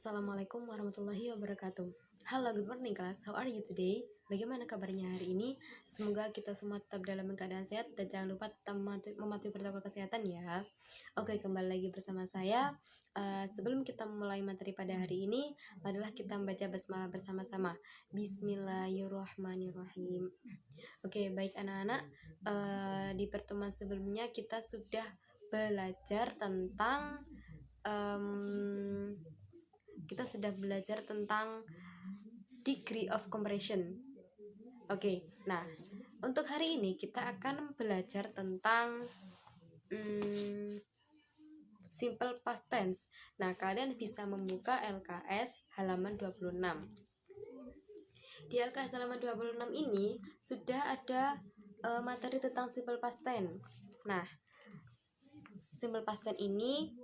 Assalamualaikum warahmatullahi wabarakatuh. Halo, good morning class. How are you today? Bagaimana kabarnya hari ini? Semoga kita semua tetap dalam keadaan sehat dan jangan lupa tetap mematuhi protokol kesehatan ya. Oke, kembali lagi bersama saya. Sebelum kita mulai materi pada hari ini, marilah kita membaca basmalah bersama-sama. Bismillahirrahmanirrahim. Oke, baik anak-anak. Di pertemuan sebelumnya kita sudah belajar tentang degree of compression. Oke, nah untuk hari ini kita akan belajar tentang simple past tense. Nah, kalian bisa membuka LKS halaman 26. Di LKS halaman 26 ini sudah ada materi tentang simple past tense. Nah, simple past tense ini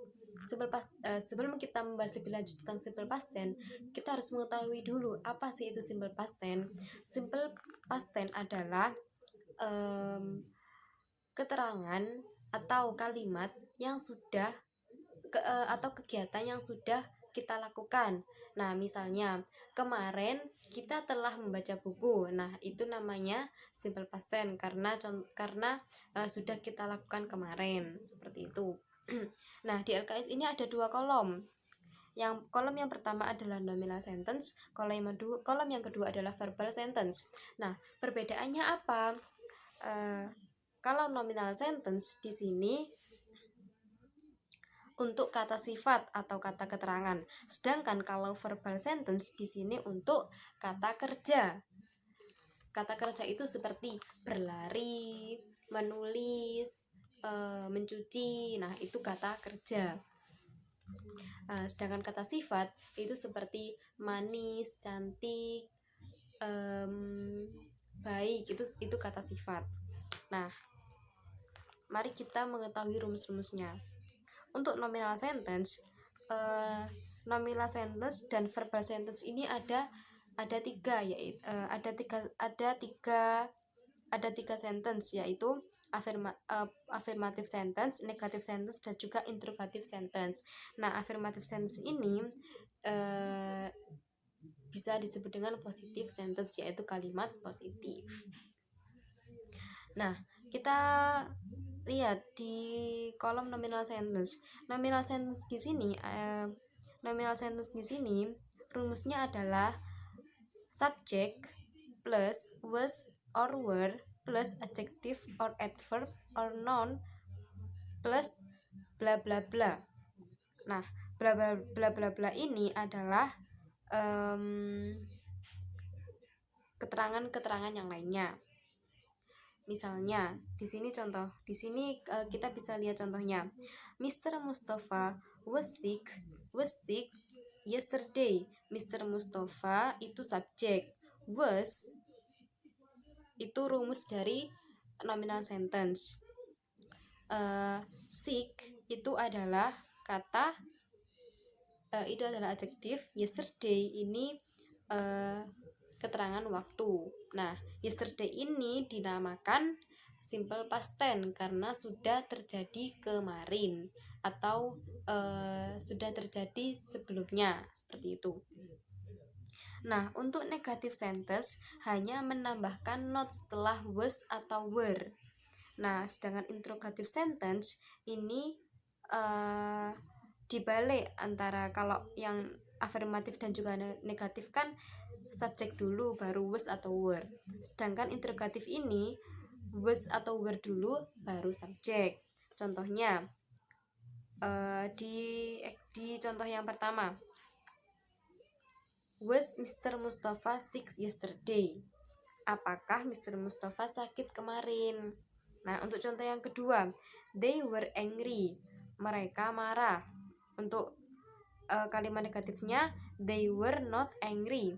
sebelum kita membahas lebih lanjut tentang simple past tense, kita harus mengetahui dulu apa sih itu simple past tense. Simple past tense adalah keterangan atau kalimat yang sudah atau kegiatan yang sudah kita lakukan. Nah, misalnya kemarin kita telah membaca buku. Nah, itu namanya simple past tense karena sudah kita lakukan kemarin, seperti itu. Nah, di LKS ini ada dua kolom. Kolom yang pertama adalah nominal sentence, kolom yang kedua adalah verbal sentence. Nah, perbedaannya apa? Kalau nominal sentence di sini untuk kata sifat atau kata keterangan, sedangkan kalau verbal sentence di sini untuk kata kerja. Kata kerja itu seperti berlari, menulis, mencuci. Nah, itu kata kerja. Sedangkan kata sifat itu seperti manis, cantik, baik. Itu kata sifat. Nah, mari kita mengetahui rumus-rumusnya. Untuk nominal sentence dan verbal sentence ini ada tiga, yaitu ada tiga sentence, yaitu affirmative sentence, negative sentence, dan juga interrogative sentence. Nah, affirmative sentence ini bisa disebut dengan positive sentence, yaitu kalimat positif. Nah, kita lihat di kolom nominal sentence. Nominal sentence di sini rumusnya adalah subject plus was or were plus adjective or adverb or noun plus bla bla bla. Nah, bla bla bla bla bla ini adalah keterangan-keterangan yang lainnya. Misalnya, di sini kita bisa lihat contohnya. Mr. Mustafa was sick yesterday. Mr. Mustafa itu subjek, was itu rumus dari nominal sentence. Sick itu adalah kata itu adalah adjektif. Yesterday ini keterangan waktu. Nah, yesterday ini dinamakan simple past tense karena sudah terjadi kemarin atau sudah terjadi sebelumnya, seperti itu. Nah, untuk negative sentence hanya menambahkan not setelah was atau were. Nah, sedangkan interrogative sentence ini dibalik, antara kalau yang afirmatif dan juga negatif kan subjek dulu baru was atau were, sedangkan interrogatif ini was atau were dulu baru subjek. Contohnya di contoh yang pertama, was Mr. Mustafa sick yesterday? Apakah Mr. Mustafa sakit kemarin? Nah, untuk contoh yang kedua, they were angry, mereka marah. Untuk kalimat negatifnya, they were not angry,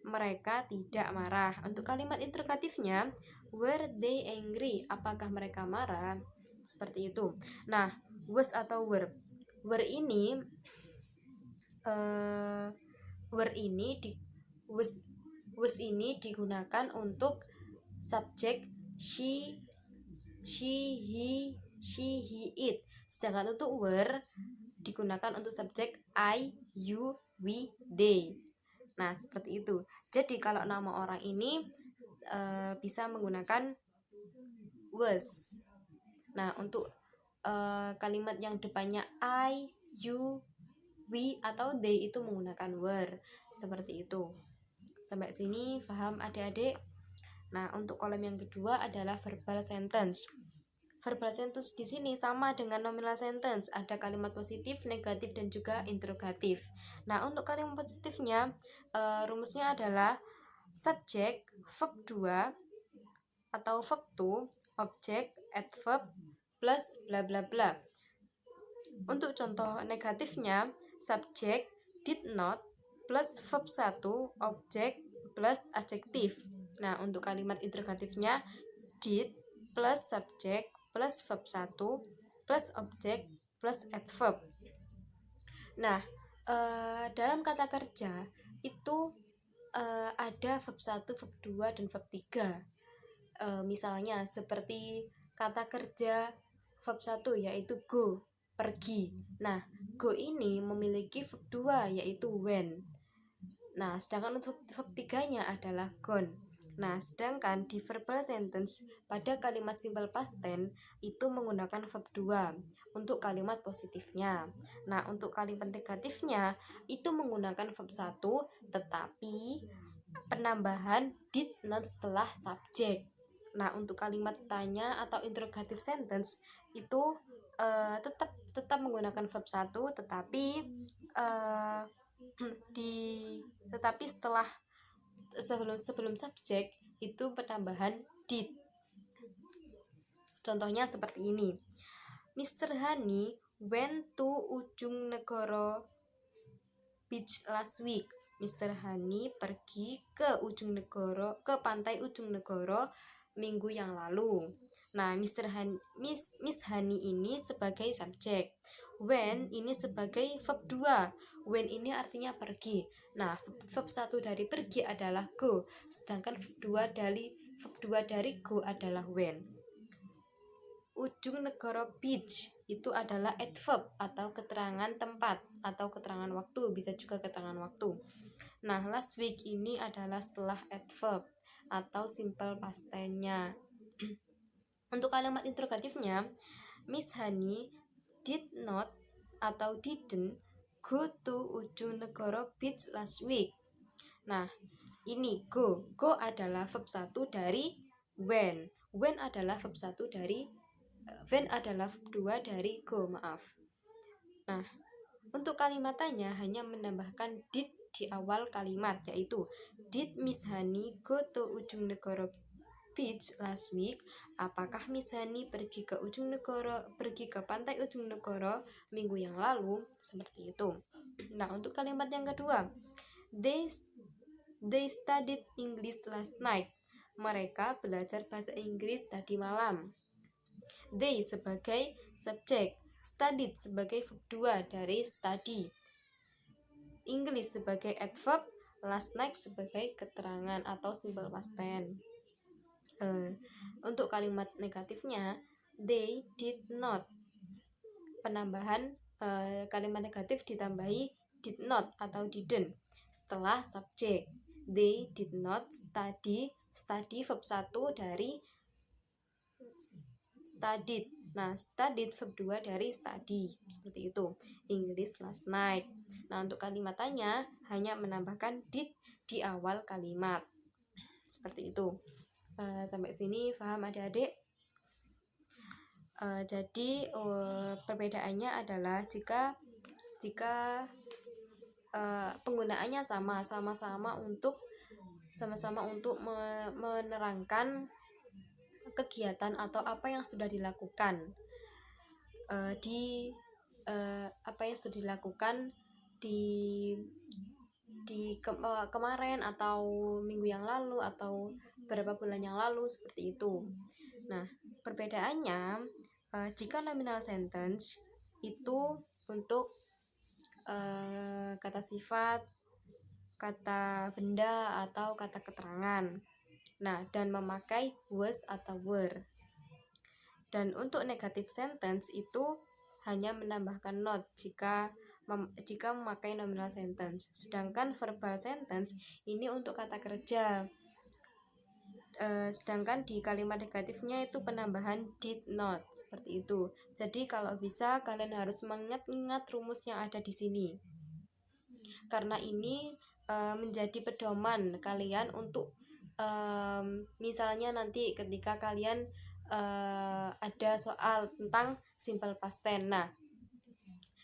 mereka tidak marah. Untuk kalimat interrogatifnya, were they angry, apakah mereka marah? Seperti itu. Nah, was atau were ini was ini digunakan untuk subjek she, he, it. Sedangkan untuk were digunakan untuk subjek I, you, we, they. Nah, seperti itu. Jadi kalau nama orang ini bisa menggunakan was. Nah, untuk kalimat yang depannya I, you, we atau they itu menggunakan were. Seperti itu. Sampai sini paham adik-adik? Nah, untuk kolom yang kedua adalah verbal sentence. Verbal sentence di sini sama dengan nominal sentence, ada kalimat positif, negatif, dan juga interrogatif. Nah, untuk kalimat positifnya, rumusnya adalah subjek, verb 2 atau verb 2, objek, adverb, plus bla bla bla. Untuk contoh negatifnya, subjek did not plus verb 1, objek, plus adjektif. Nah, untuk kalimat interrogatifnya, did plus subjek plus verb 1 plus objek plus adverb. Nah, dalam kata kerja itu ada verb 1, verb 2, dan verb 3. Misalnya seperti kata kerja verb 1 yaitu go, pergi. Nah, go ini memiliki verb 2 yaitu went. Nah, sedangkan untuk verb 3-nya adalah gone. Nah, sedangkan di verbal sentence pada kalimat simple past tense itu menggunakan verb 2 untuk kalimat positifnya. Nah, untuk kalimat negatifnya itu menggunakan verb 1 tetapi penambahan did not setelah subjek. Nah, untuk kalimat tanya atau interrogative sentence itu tetap menggunakan verb 1 tetapi setelah sebelum subjek itu penambahan did. Contohnya seperti ini. Mr. Hani went to Ujung Negoro beach last week. Mr. Hani pergi ke pantai Ujung Negoro minggu yang lalu. Nah, Miss Hani ini sebagai subjek. Went ini sebagai verb 2. Went ini artinya pergi. Nah, verb 1 dari pergi adalah go, sedangkan verb 2 dari go adalah went. Ujung Negoro beach itu adalah adverb atau keterangan tempat atau keterangan waktu, bisa juga keterangan waktu. Nah, last week ini adalah setelah adverb atau simple past tense-nya. Untuk kalimat interrogatifnya, Miss Hani did not atau didn't go to Ujung Negoro beach last week. Nah, ini go adalah verb 1 dari when adalah verb 2 dari go, maaf. Nah, untuk kalimat tanya hanya menambahkan did di awal kalimat, yaitu did Miss Hani go to Ujung Negoro beach last week? Apakah Miss Hani pergi ke pantai Ujung Negoro minggu yang lalu? Seperti itu. Nah, untuk kalimat yang kedua, they studied English last night. Mereka belajar bahasa Inggris tadi malam. They sebagai subjek, studied sebagai verb 2 dari study, English sebagai adverb, last night sebagai keterangan atau simple past tense. Untuk kalimat negatifnya, they did not. Penambahan kalimat negatif ditambahi did not atau didn't setelah subjek. They did not study verb 1 dari studied. Nah, studied verb 2 dari study. Seperti itu. English last night. Nah, untuk kalimat tanya hanya menambahkan did di awal kalimat. Seperti itu. Sampai sini paham adik-adik? Jadi perbedaannya adalah jika penggunaannya sama-sama untuk menerangkan kegiatan atau apa yang sudah dilakukan kemarin atau minggu yang lalu atau beberapa bulan yang lalu, seperti itu. Nah, perbedaannya jika nominal sentence itu untuk kata sifat, kata benda atau kata keterangan. Nah, dan memakai was atau were. Dan untuk negative sentence itu hanya menambahkan not jika jika memakai nominal sentence. Sedangkan verbal sentence ini untuk kata kerja. Sedangkan di kalimat negatifnya itu penambahan did not seperti itu. Jadi kalau bisa kalian harus mengingat-ingat rumus yang ada di sini. Karena ini menjadi pedoman kalian untuk misalnya nanti ketika kalian ada soal tentang simple past tense. Nah,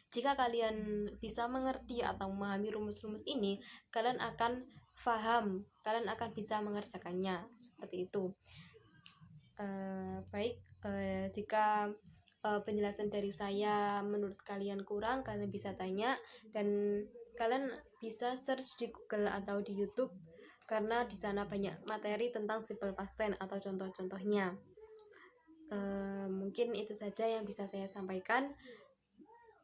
jika kalian bisa mengerti atau memahami rumus-rumus ini, kalian akan paham, kalian akan bisa mengerjakannya seperti itu. Baik, jika penjelasan dari saya menurut kalian kurang, kalian bisa tanya dan kalian bisa search di Google atau di YouTube karena di sana banyak materi tentang simple past tense atau contoh-contohnya. Mungkin itu saja yang bisa saya sampaikan.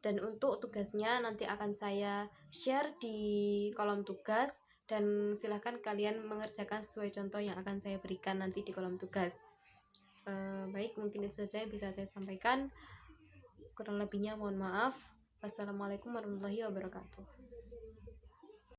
Dan untuk tugasnya nanti akan saya share di kolom tugas dan silahkan kalian mengerjakan sesuai contoh yang akan saya berikan nanti di kolom tugas. Baik, mungkin itu saja yang bisa saya sampaikan. Kurang lebihnya mohon maaf. Wassalamualaikum warahmatullahi wabarakatuh.